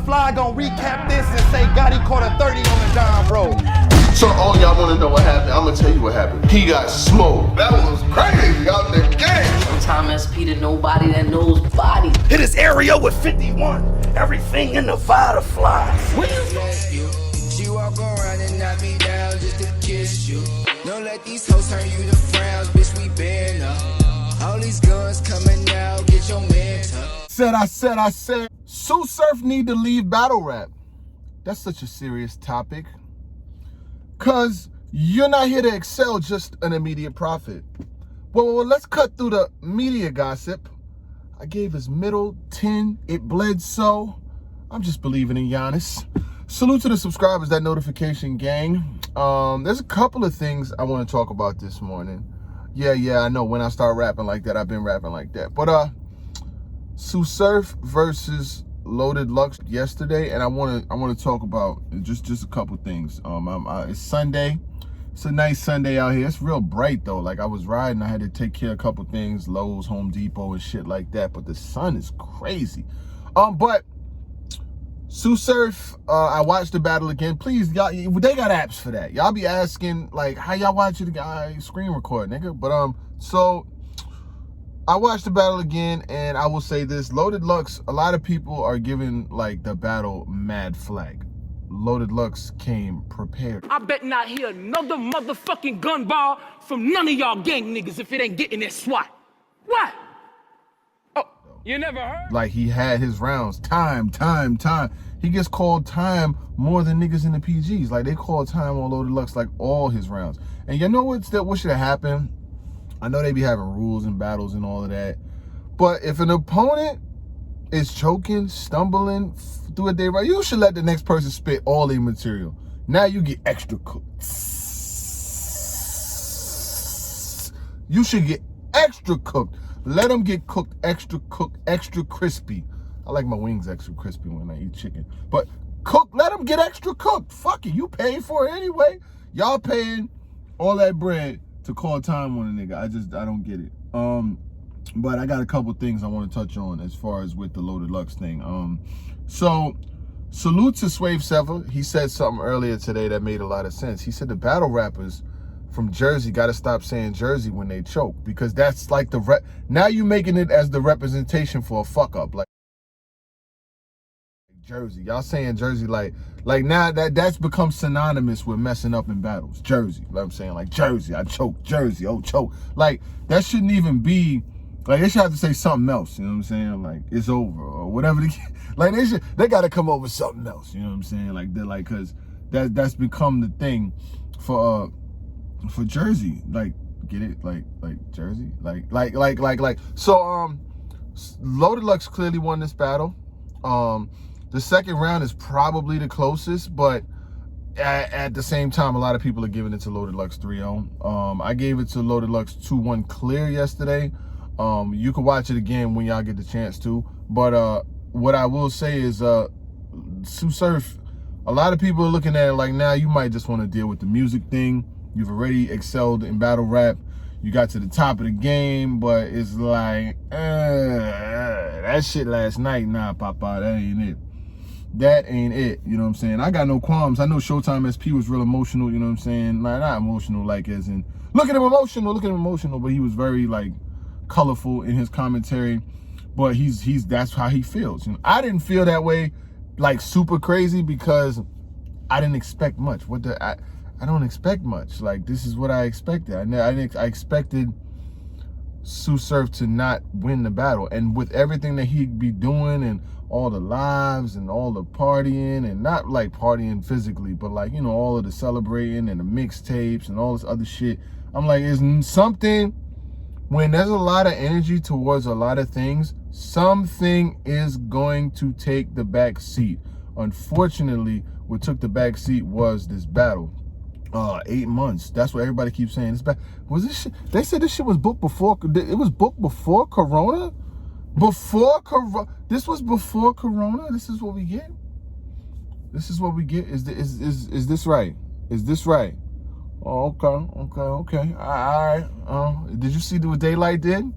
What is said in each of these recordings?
Fly gonna recap this and say Gotti caught a 30 on the dime road. So all y'all wanna know what happened, I'm gonna tell you what happened. He got smoked. That was crazy out the game. Sometimes SP to nobody that knows body. Hit this area with 51. Everything in the Nevada flies. She walk around and knock me down just to kiss you. Don't let these hoes turn you to frowns, bitch, we been up. All these guns coming out, get your man tough. I said. Sue Surf need to leave battle rap. That's such a serious topic. Cause you're not here to excel just an immediate profit. Well, let's cut through the media gossip. I gave his middle 10, it bled so. I'm just believing in Giannis. Salute to the subscribers, that notification gang. There's a couple of things I want to talk about this morning. Yeah, I know when I start rapping like that, I've been rapping like that. But Sue Surf versus Loaded Lux yesterday, and I want to talk about just a couple things. It's Sunday. It's a nice Sunday out here. It's real bright though. Like I was riding, I had to take care of a couple things, Lowe's, Home Depot, and shit like that. But the sun is crazy. But Sue Surf, I watched the battle again. Please, y'all, they got apps for that. Y'all be asking like, how y'all watch the guy screen record, nigga? But so I watched the battle again, and I will say this: Loaded Lux. A lot of people are giving like the battle mad flag. Loaded Lux came prepared. I bet not hear another motherfucking gun ball from none of y'all gang niggas if it ain't getting that SWAT. What? Oh, you never heard? Like he had his rounds, time. He gets called time more than niggas in the PGs. Like they call time on Loaded Lux like all his rounds. And you know what should have happened? I know they be having rules and battles and all of that. But if an opponent is choking, stumbling through a day, right, you should let the next person spit all their material. Now you get extra cooked. You should get extra cooked. Let them get cooked, extra crispy. I like my wings extra crispy when I eat chicken. But let them get extra cooked. Fuck it, you paid for it anyway. Y'all paying all that bread to call time on a nigga. I don't get it. But I got a couple things I want to touch on as far as with the Loaded Lux thing. So salute to Swave Sever. He said something earlier today that made a lot of sense. He said the battle rappers from Jersey got to stop saying Jersey when they choke, because that's like now you making it as the representation for a fuck up. Like Jersey, y'all saying Jersey like now that's become synonymous with messing up in battles. Jersey, like I'm saying, like Jersey, I choke, Jersey, oh choke. Like that shouldn't even be. Like they should have to say something else, you know what I'm saying? Like it's over or whatever. Like they got to come up with something else, you know what I'm saying? Like they're like, cause that's become the thing for Jersey. Like get it? Like Jersey? Like. So Loaded Lux clearly won this battle. The second round is probably the closest, but at the same time, a lot of people are giving it to Loaded Lux 3-0. I gave it to Loaded Lux 2-1 clear yesterday. You can watch it again when y'all get the chance to. But what I will say is Sue Surf, a lot of people are looking at it like, now you might just want to deal with the music thing. You've already excelled in battle rap. You got to the top of the game, but it's like, that shit last night, nah, Papa, that ain't it. That ain't it, you know what I'm saying? I got no qualms. I know Showtime SP was real emotional, you know what I'm saying? Not emotional like as in, look at him emotional, but he was very like colorful in his commentary. But that's how he feels. You know, I didn't feel that way like super crazy because I didn't expect much. I don't expect much. Like this is what I expected. I expected Sue Surf to not win the battle, and with everything that he'd be doing and all the lives and all the partying, and not like partying physically, but like, you know, all of the celebrating and the mixtapes and all this other shit. I'm like, isn't something, when there's a lot of energy towards a lot of things, something is going to take the back seat. Unfortunately, what took the back seat was this battle. 8 months. That's what everybody keeps saying. It's back. Was this shit? They said this shit was booked before. It was booked before Corona. This was before Corona. This is what we get. This is what we get. Is this right? Is this right? Oh, okay. All right. Did you see what Daylyt did?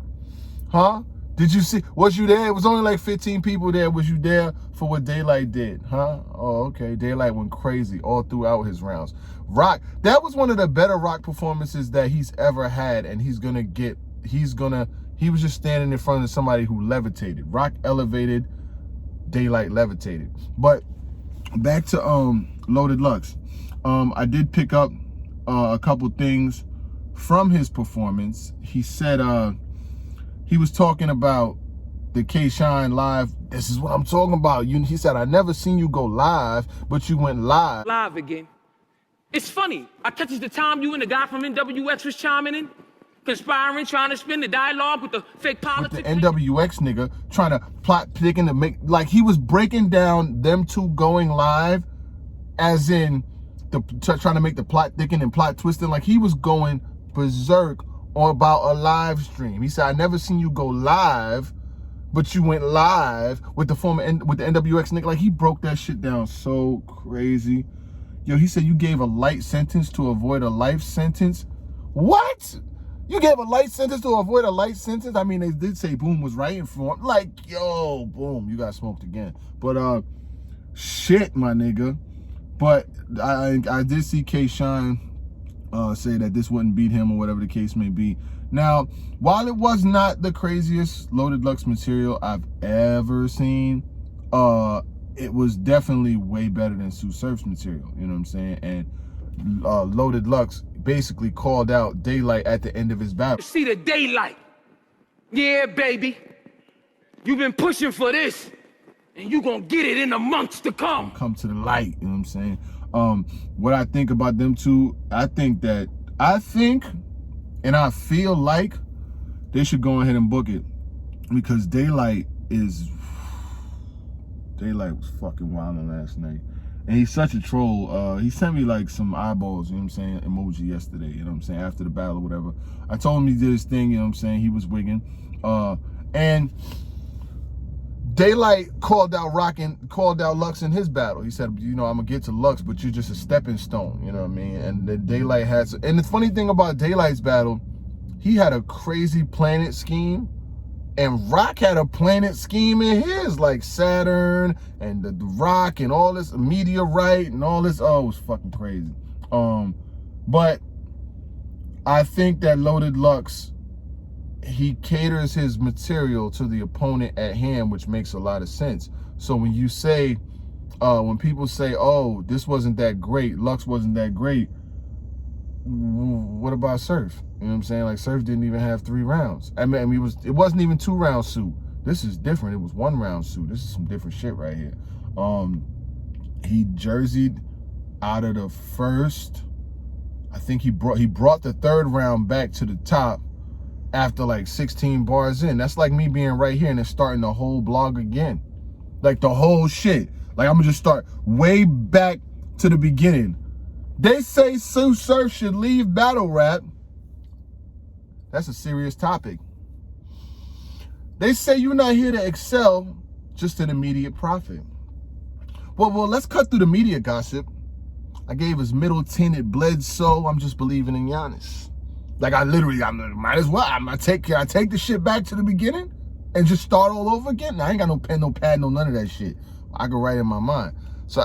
Huh? Did you see? Was you there? It was only like 15 people there. Was you there for what Daylyt did? Huh? Oh, okay. Daylyt went crazy all throughout his rounds. Rock, that was one of the better Rock performances that he's ever had, and he was just standing in front of somebody who levitated. Rock elevated, Daylyt levitated. But back to Loaded Lux. I did pick up a couple things from his performance. He said he was talking about the K-Shine live. This is what I'm talking about. He said, I never seen you go live, but you went live. Live again. It's funny. I catches the time you and the guy from NWX was chiming in, conspiring, trying to spin the dialogue with the fake politics. With the NWX nigga trying to plot, picking to make, like he was breaking down them two going live, as in trying to make the plot thicken and plot twisting. Like he was going berserk or about a live stream. He said, I never seen you go live, but you went live with the NWX nigga. Like he broke that shit down so crazy. Yo, he said you gave a light sentence to avoid a life sentence. What? You gave a light sentence to avoid a light sentence? I mean, they did say Boom was writing for him. Like, yo, Boom, you got smoked again. But shit, my nigga. But I did see K-Shine say that this wouldn't beat him or whatever the case may be. Now, while it was not the craziest Loaded Lux material I've ever seen, it was definitely way better than Sue Surf's material, you know what I'm saying? And Loaded Lux basically called out Daylyt at the end of his battle. See the Daylyt. Yeah, baby. You've been pushing for this, and you gonna get it in the months to come. Come to the light, you know what I'm saying? What I think about them two, I think and I feel like they should go ahead and book it, because Daylyt was fucking wilding last night. And he's such a troll. He sent me like some eyeballs, you know what I'm saying, emoji yesterday, you know what I'm saying, after the battle or whatever. I told him he did his thing, you know what I'm saying, he was wigging. And Daylyt called out Lux in his battle. He said, you know, I'm gonna get to Lux, but you're just a stepping stone, you know what I mean? And the Daylyt has, and the funny thing about Daylight's battle, he had a crazy planet scheme, and Rock had a planet scheme in his, like Saturn and the Rock and all this meteorite and all this. Oh, it was fucking crazy. But I think that Loaded Lux, he caters his material to the opponent at hand, which makes a lot of sense. So when you say, when people say, oh, this wasn't that great, Lux wasn't that great, what about Surf? You know what I'm saying? Like, Surf didn't even have 3 rounds. I mean, it wasn't even 2-round suit. This is different. It was 1-round suit. This is some different shit right here. He jerseyed out of the first. I think he brought the 3rd round back to the top after like 16 bars in. That's like me being right here and then starting the whole blog again. Like the whole shit. Like I'm gonna just start way back to the beginning. They say Sue Surf should leave battle rap. That's a serious topic. They say you're not here to excel, just an immediate profit. Well, let's cut through the media gossip. I gave his middle tinted Bledsoe. I'm just believing in Giannis. Like I might as well. I take the shit back to the beginning and just start all over again. Now, I ain't got no pen, no pad, no none of that shit. I can write in my mind. So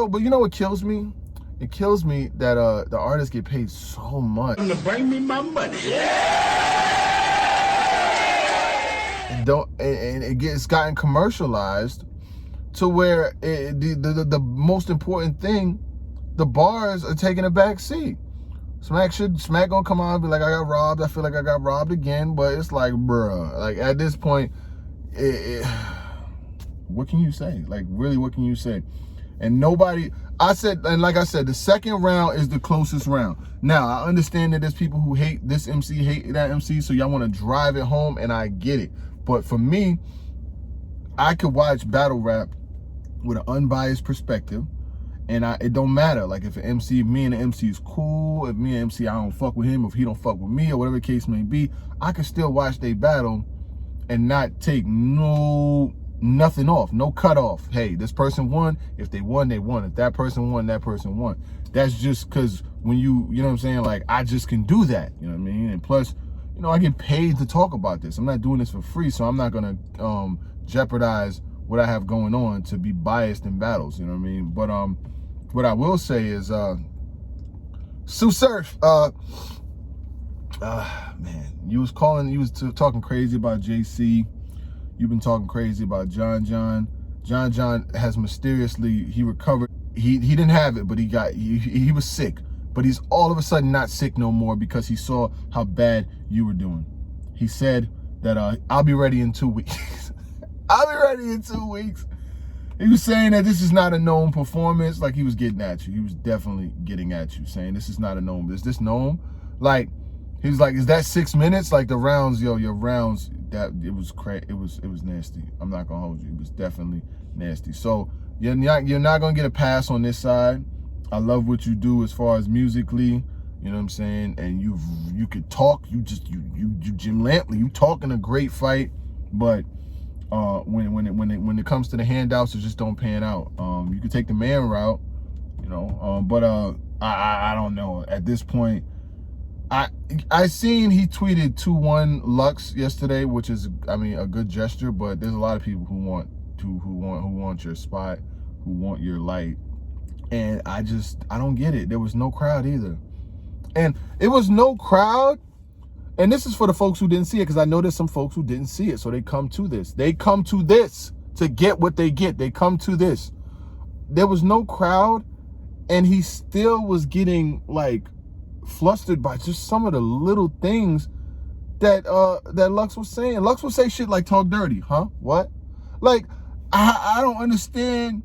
but you know what kills me? It kills me that the artists get paid so much. To bring me my money. And it's gotten commercialized to where the most important thing, the bars are taking a back seat. Smack gonna come on and be like, I got robbed. I feel like I got robbed again. But it's like, bruh, like at this point, what can you say? Like, really, what can you say? And like I said, the 2nd round is the closest round. Now, I understand that there's people who hate this MC, hate that MC, so y'all want to drive it home, and I get it. But for me, I could watch battle rap with an unbiased perspective, and it don't matter. Like, if me and the MC is cool, if me and MC, I don't fuck with him, if he don't fuck with me, or whatever the case may be, I can still watch they battle and not take nothing off, no cut off. Hey, this person won. If they won, they won. If that person won, that person won. That's just because when you know what I'm saying, like, I just can do that, you know what I mean? And plus, you know, I get paid to talk about this. I'm not doing this for free, so I'm not gonna jeopardize what I have going on to be biased in battles, you know what I mean? But what I will say is Sue Surf, man, you was talking crazy about JC. You've been talking crazy about John. John has mysteriously, he recovered. He didn't have it, but he was sick. But he's all of a sudden not sick no more because he saw how bad you were doing. He said that I'll be ready in 2 weeks. I'll be ready in 2 weeks. He was saying that this is not a known performance. Like, he was getting at you. He was definitely getting at you, saying this is not a known. Is this known? Like, he was like, is that 6 minutes? Like the rounds, your rounds, that it was crazy. It was nasty. I'm not gonna hold you. It was definitely nasty. So you're not gonna get a pass on this side. I love what you do as far as musically, you know what I'm saying? And you could talk, you Jim Lampley, you talking a great fight, but when it comes to the handouts, it just don't pan out. You could take the man route, you know, but I don't know. At this point, I seen he tweeted 2-1 Lux yesterday, which is, I mean, a good gesture, but there's a lot of people who want your spot, who want your light. And I don't get it. There was no crowd either. And it was no crowd. And this is for the folks who didn't see it, because I know there's some folks who didn't see it. So they come to this. They come to this to get what they get. They come to this. There was no crowd. And he still was getting, like, flustered by just some of the little things that Lux was saying. Lux would say shit like, talk dirty. Huh? What? Like, I don't understand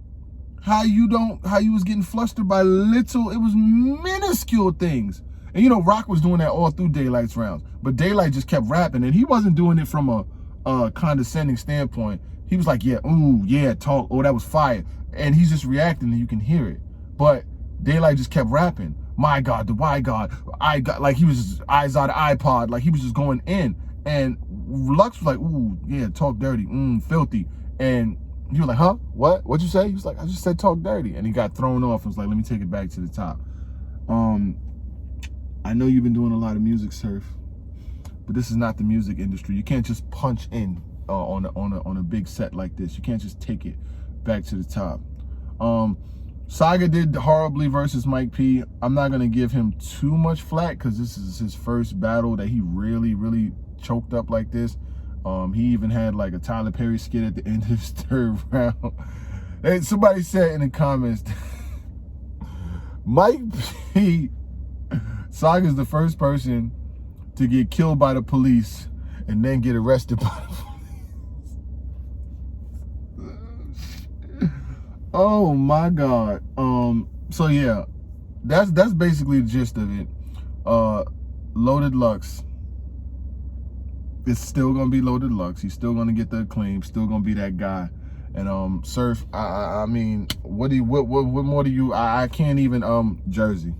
how you was getting flustered by little, it was minuscule things. And you know, Rock was doing that all through Daylyt's rounds, but Daylyt just kept rapping, and he wasn't doing it from a condescending standpoint. He was like, yeah, ooh, yeah, talk, oh, that was fire. And he's just reacting and you can hear it. But Daylyt just kept rapping. My God, the why God, I got, like he was just eyes out of iPod, like he was just going in. And Lux was like, ooh, yeah, talk dirty, filthy. And he was like, huh? What? What'd you say? He was like, I just said talk dirty. And he got thrown off and was like, let me take it back to the top. I know you've been doing a lot of music, Surf, but this is not the music industry. You can't just punch in on a big set like this. You can't just take it back to the top. Saga did horribly versus Mike P. I'm not going to give him too much flack because this is his first battle that he really choked up like this. He even had like a Tyler Perry skit at the end of his third round. And somebody said in the comments, Mike P. Saga's the first person to get killed by the police and then get arrested by the police. Oh my God. So yeah, that's basically the gist of it. Loaded Lux. It's still gonna be Loaded Lux. He's still gonna get the acclaim. Still gonna be that guy. And Surf. I mean, what more do you? I can't even Jersey.